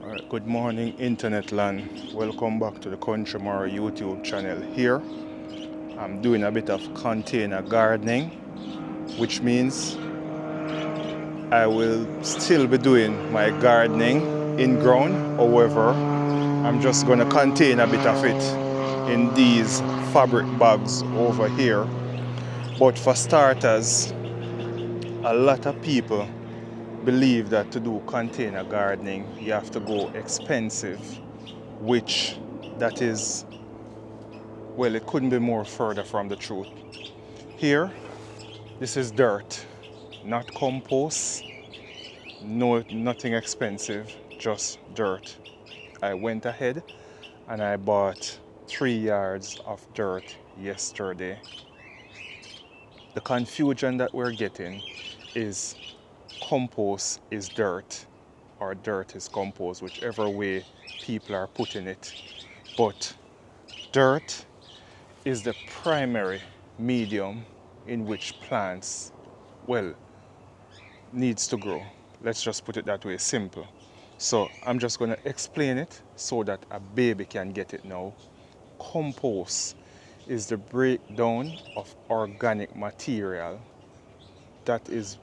Alright, good morning internet land. Welcome back to the Country Marro YouTube channel. Here I'm doing a bit of container gardening, which means I will still be doing my gardening in ground. However, I'm just gonna contain a bit of it in these fabric bags over here. But for starters, a lot of people believe that to do container gardening you have to go expensive, which that is, well, it couldn't be more further from the truth. Here, this is dirt, not compost, no, nothing expensive, just dirt. I went ahead and I bought 3 yards of dirt yesterday. The confusion that we're getting is compost is dirt or dirt is compost, whichever way people are putting it. But dirt is the primary medium in which plants, well, needs to grow. Let's just put it that way, simple. So I'm just going to explain it so that a baby can get it now. Compost is the breakdown of organic material. That is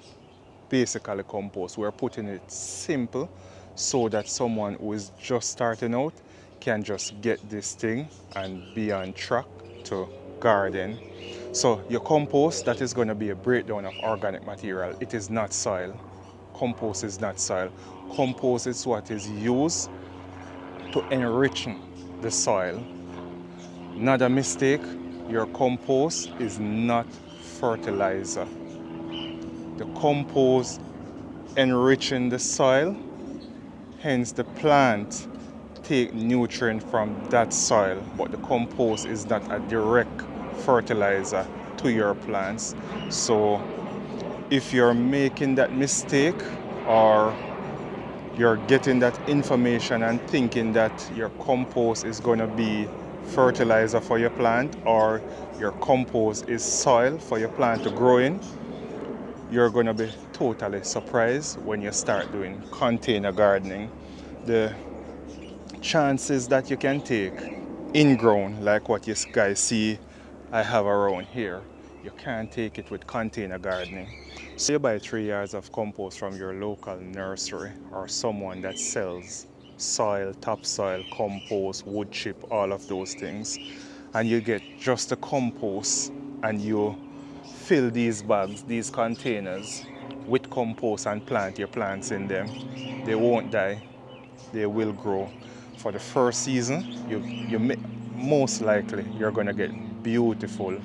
basically compost. We're putting it simple so that someone who is just starting out can just get this thing and be on track to garden. So your compost, that is going to be a breakdown of organic material. It is not soil. Compost is not soil. Compost is what is used to enrich the soil. Not a mistake, your compost is not fertilizer. The compost enriching the soil, hence the plant take nutrient from that soil, but the compost is not a direct fertilizer to your plants. So if you're making that mistake or you're getting that information and thinking that your compost is going to be fertilizer for your plant or your compost is soil for your plant to grow in, you're going to be totally surprised when you start doing container gardening. The chances that you can take in ground, like what you guys see I have around here, you can't take it with container gardening. So you buy 3 yards of compost from your local nursery or someone that sells soil, topsoil, compost, wood chip, all of those things, and you get just the compost and you fill these bags, these containers with compost and plant your plants in them. They won't die, they will grow. For the first season, most likely you're going to get beautiful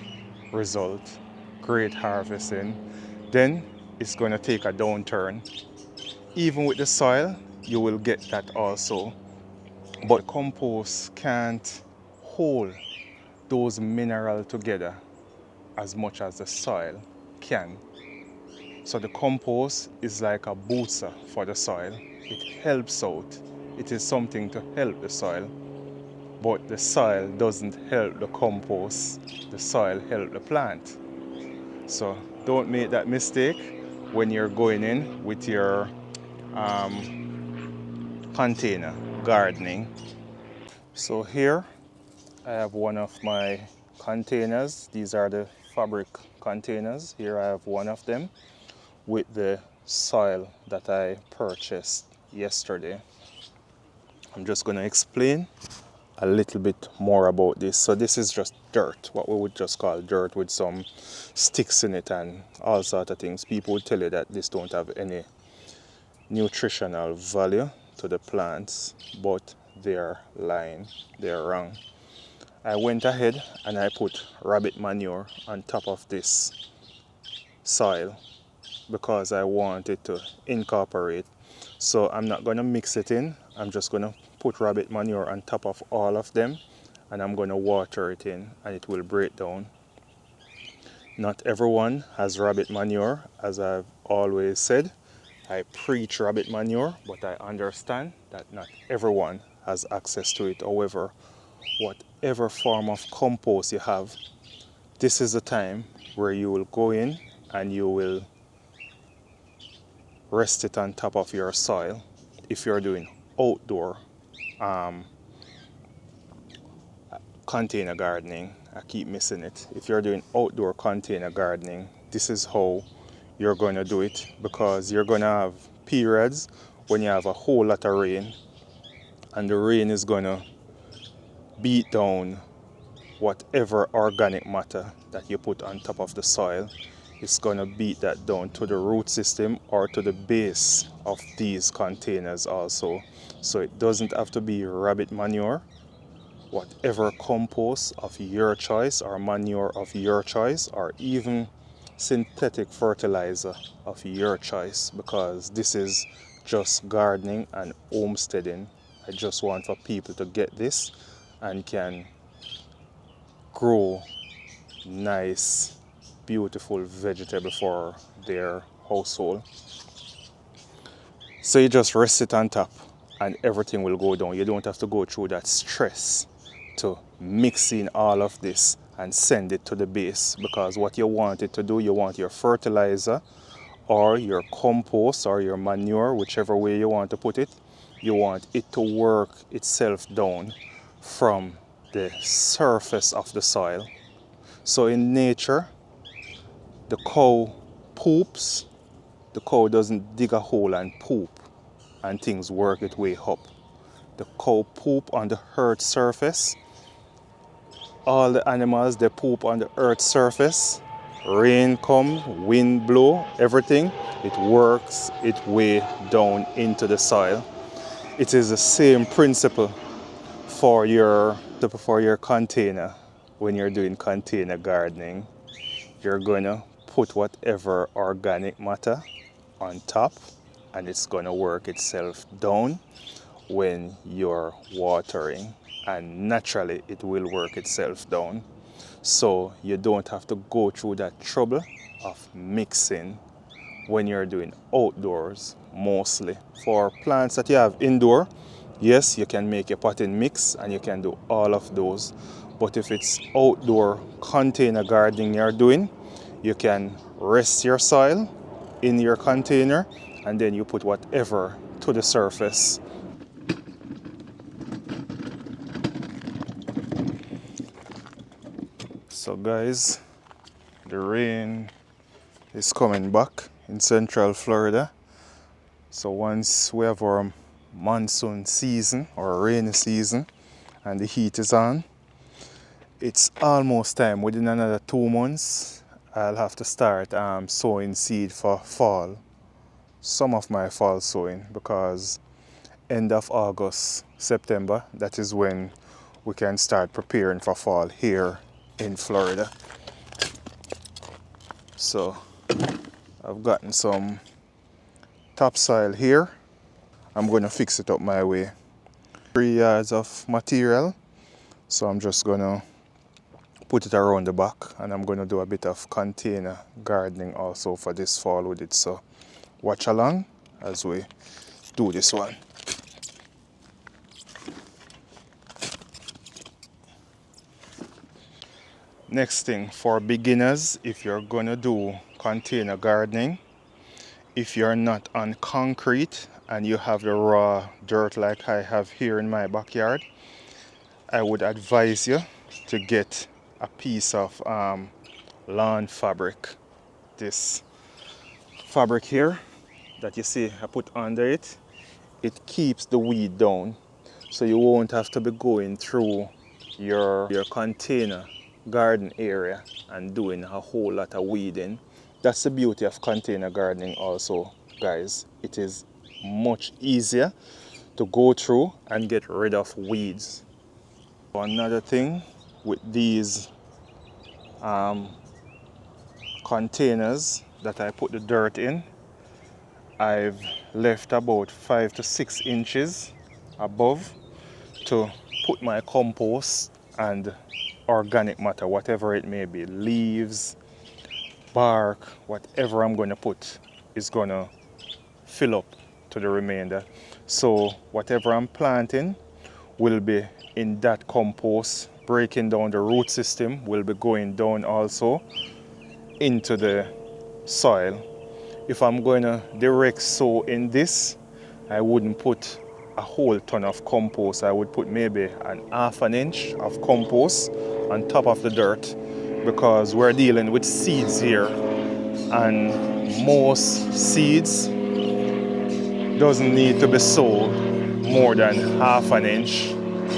result, great harvesting. Then it's going to take a downturn. Even with the soil, you will get that also. But compost can't hold those minerals together as much as the soil can. So the compost is like a booster for the soil. It helps out. It is something to help the soil. But the soil doesn't help the compost. The soil helps the plant. So don't make that mistake when you're going in with your container gardening. So here I have one of my containers. These are the fabric containers. Here I have one of them with the soil that I purchased yesterday. I'm just going to explain a little bit more about this. So this is just dirt, what we would just call dirt with some sticks in it and all sorts of things. People would tell you that this don't have any nutritional value to the plants, but they're lying, they're wrong. I went ahead and I put rabbit manure on top of this soil because I want it to incorporate. So I'm not going to mix it in, I'm just going to put rabbit manure on top of all of them and I'm going to water it in and it will break down. Not everyone has rabbit manure, as I've always said. I preach rabbit manure, but I understand that not everyone has access to it. However, whatever form of compost you have, this is the time where you will go in and you will rest it on top of your soil if you're doing outdoor container gardening, I keep missing it. If you're doing outdoor container gardening, this is how you're going to do it, because you're going to have periods when you have a whole lot of rain, and the rain is going to beat down whatever organic matter that you put on top of the soil. It's going to beat that down to the root system or to the base of these containers also. So it doesn't have to be rabbit manure. Whatever compost of your choice or manure of your choice, or even synthetic fertilizer of your choice, because this is just gardening and homesteading. I just want for people to get this and can grow nice, beautiful vegetable for their household. So you just rest it on top and everything will go down. You don't have to go through that stress to mix in all of this and send it to the base, because what you want it to do, you want your fertilizer or your compost or your manure, whichever way you want to put it, you want it to work itself down from the surface of the soil. So in nature, the cow poops. The cow doesn't dig a hole and poop and things work its way up. The cow poop on the earth surface. All the animals, they poop on the earth surface. Rain come, wind blow, everything, it works its way down into the soil. It is the same principle for your container. When you're doing container gardening, you're going to put whatever organic matter on top, and it's going to work itself down when you're watering, and naturally it will work itself down. So you don't have to go through that trouble of mixing when you're doing outdoors. Mostly for plants that you have indoor, yes, you can make a potting mix and you can do all of those. But if it's outdoor container gardening you're doing, you can rest your soil in your container and then you put whatever to the surface. So guys, the rain is coming back in central Florida. So once we have our monsoon season or rainy season and the heat is on, it's almost time. Within another 2 months, I'll have to start sowing seed for fall. Some of my fall sowing, because end of August, September, that is when we can start preparing for fall here in Florida. So I've gotten some topsoil here. I'm going to fix it up my way. 3 yards of material, so I'm just going to put it around the back, and I'm going to do a bit of container gardening also for this fall with it. So watch along as we do this one. Next thing, for beginners, if you're going to do container gardening, if you're not on concrete and you have the raw dirt like I have here in my backyard, I would advise you to get a piece of lawn fabric. This fabric here that you see I put under it, it keeps the weed down, so you won't have to be going through your container garden area and doing a whole lot of weeding. That's the beauty of container gardening also, guys. It is much easier to go through and get rid of weeds. Another thing with these containers that I put the dirt in, I've left about 5 to 6 inches above to put my compost and organic matter, whatever it may be, leaves, bark, whatever I'm going to put is going to fill up to the remainder. So whatever I'm planting will be in that compost, breaking down the root system, will be going down also into the soil. If I'm going to direct sow in this, I wouldn't put a whole ton of compost. I would put maybe an half an inch of compost on top of the dirt, because we're dealing with seeds here, and most seeds doesn't need to be sowed more than half an inch,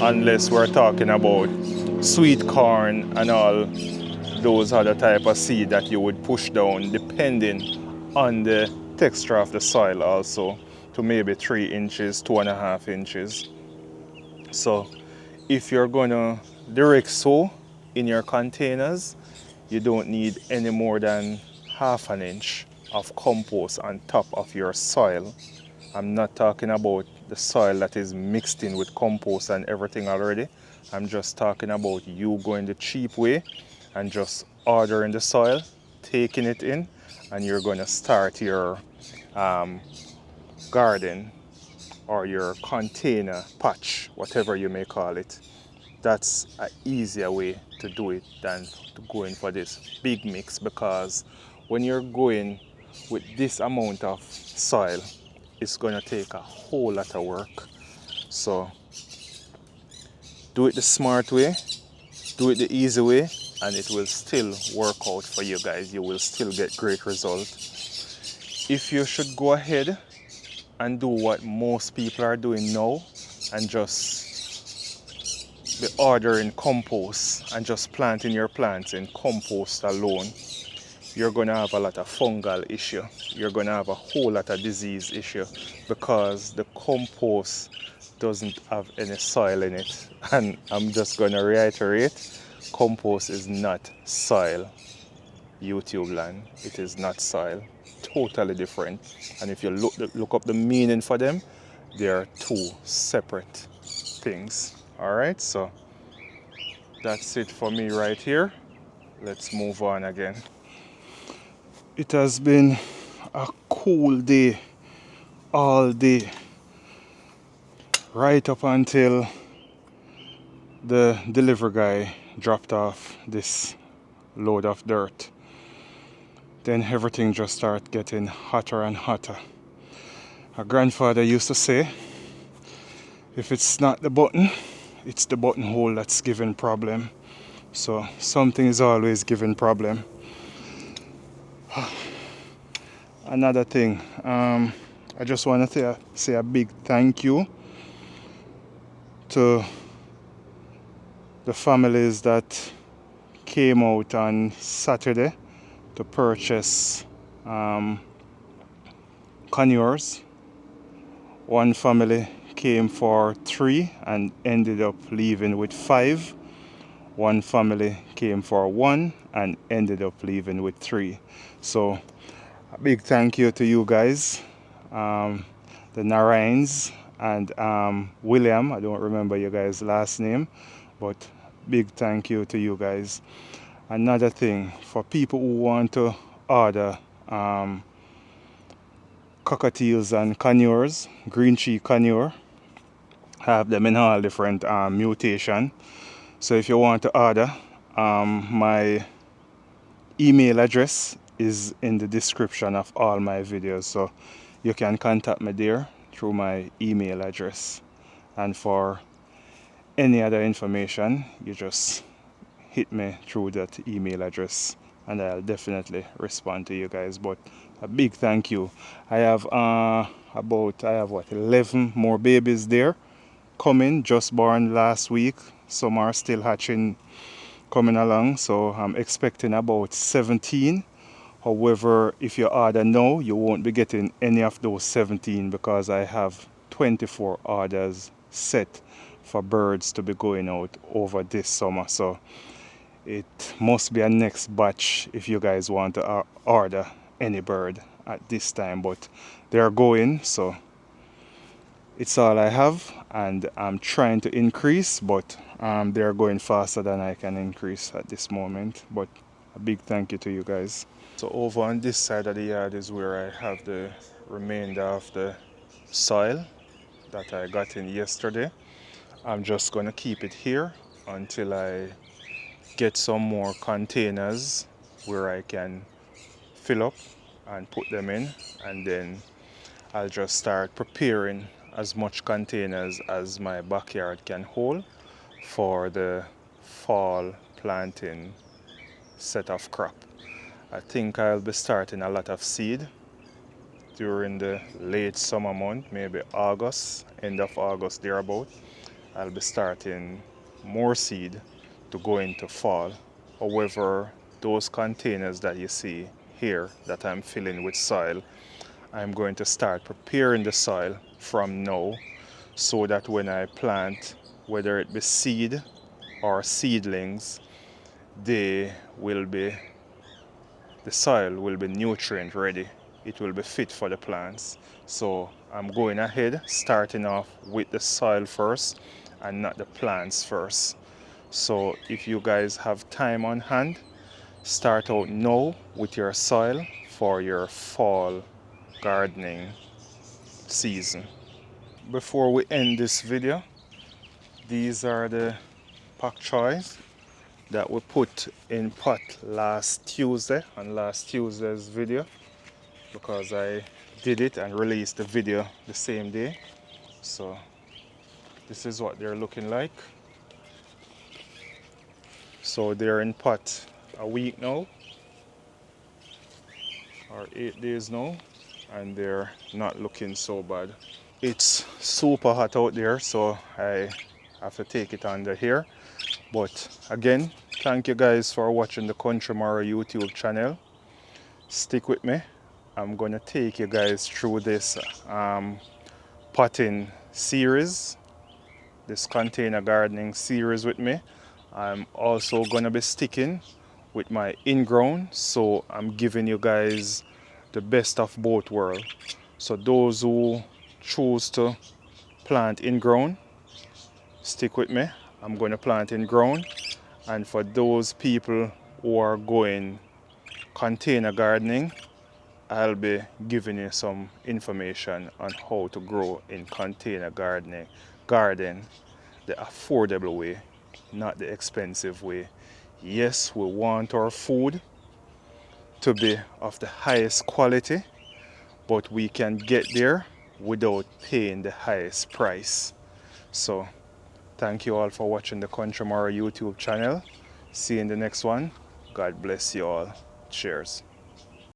unless we're talking about sweet corn and all those other type of seed that you would push down, depending on the texture of the soil also, to maybe 3 inches, 2.5 inches. So if you're gonna direct sow in your containers, you don't need any more than half an inch of compost on top of your soil. I'm not talking about the soil that is mixed in with compost and everything already. I'm just talking about you going the cheap way and just ordering the soil, taking it in, and you're going to start your garden or your container patch, whatever you may call it. That's an easier way to do it than to go in for this big mix, because when you're going with this amount of soil, it's going to take a whole lot of work. So do it the smart way, do it the easy way, and it will still work out for you guys. You will still get great results. If you should go ahead and do what most people are doing now and just be ordering compost and just planting your plants in compost alone, you're going to have a lot of fungal issue. You're going to have a whole lot of disease issue, because the compost doesn't have any soil in it. And I'm just going to reiterate, compost is not soil, YouTube land. It is not soil. Totally different. And if you look up the meaning for them, they are two separate things. All right, so that's it for me right here. Let's move on again. It has been a cool day all day, right up until the delivery guy dropped off this load of dirt. Then everything just started getting hotter and hotter. Our grandfather used to say, if it's not the button, it's the buttonhole that's giving problem. So something is always giving problem. Another thing, I just want to say a big thank you to the families that came out on Saturday to purchase conures. One family came for 3 and ended up leaving with 5. One family came for 1 and ended up leaving with 3. So a big thank you to you guys, the Narines and William. I don't remember your guys' last name, but big thank you to you guys. Another thing, for people who want to order cockatiels and conures, green tree conure, have them in all different mutation. So if you want to order, my email address is in the description of all my videos, so you can contact me there through my email address. And for any other information, you just hit me through that email address and I'll definitely respond to you guys. But a big thank you. I have 11 more babies there coming, just born last week. Some are still hatching, coming along, so I'm expecting about 17. However, if you order now, you won't be getting any of those 17, because I have 24 orders set for birds to be going out over this summer. So it must be a next batch if you guys want to order any bird at this time, but they're going, so it's all I have, and I'm trying to increase, but they're going faster than I can increase at this moment. But a big thank you to you guys. So over on this side of the yard is where I have the remainder of the soil that I got in yesterday. I'm just going to keep it here until I get some more containers where I can fill up and put them in, and then I'll just start preparing as much containers as my backyard can hold for the fall planting set of crop. I think I'll be starting a lot of seed during the late summer month, maybe August, end of August thereabout. I'll be starting more seed to go into fall. However, those containers that you see here that I'm filling with soil, I'm going to start preparing the soil from now so that when I plant, whether it be seed or seedlings, they will be, the soil will be nutrient ready. It will be fit for the plants. So I'm going ahead, starting off with the soil first and not the plants first. So if you guys have time on hand, start out now with your soil for your fall gardening season. Before we end this video, these are the pak choys that we put in pot last Tuesday on last Tuesday's video, because I did it and released the video the same day. So this is what they're looking like. So they're in pot a week now or 8 days now, and they're not looking so bad. It's super hot out there, so I have to take it under here. But again, thank you guys for watching the Country Marro YouTube channel. Stick with me. I'm gonna take you guys through this potting series, this container gardening series with me. I'm also gonna be sticking with my in-ground, so I'm giving you guys the best of both worlds. So those who choose to plant in-ground, stick with me. I'm going to plant in-ground. And for those people who are going container gardening, I'll be giving you some information on how to grow in container garden the affordable way, not the expensive way. Yes, we want our food to be of the highest quality, but we can get there without paying the highest price. So thank you all for watching the Country Marro YouTube channel. See you in the next one. God bless you all. Cheers.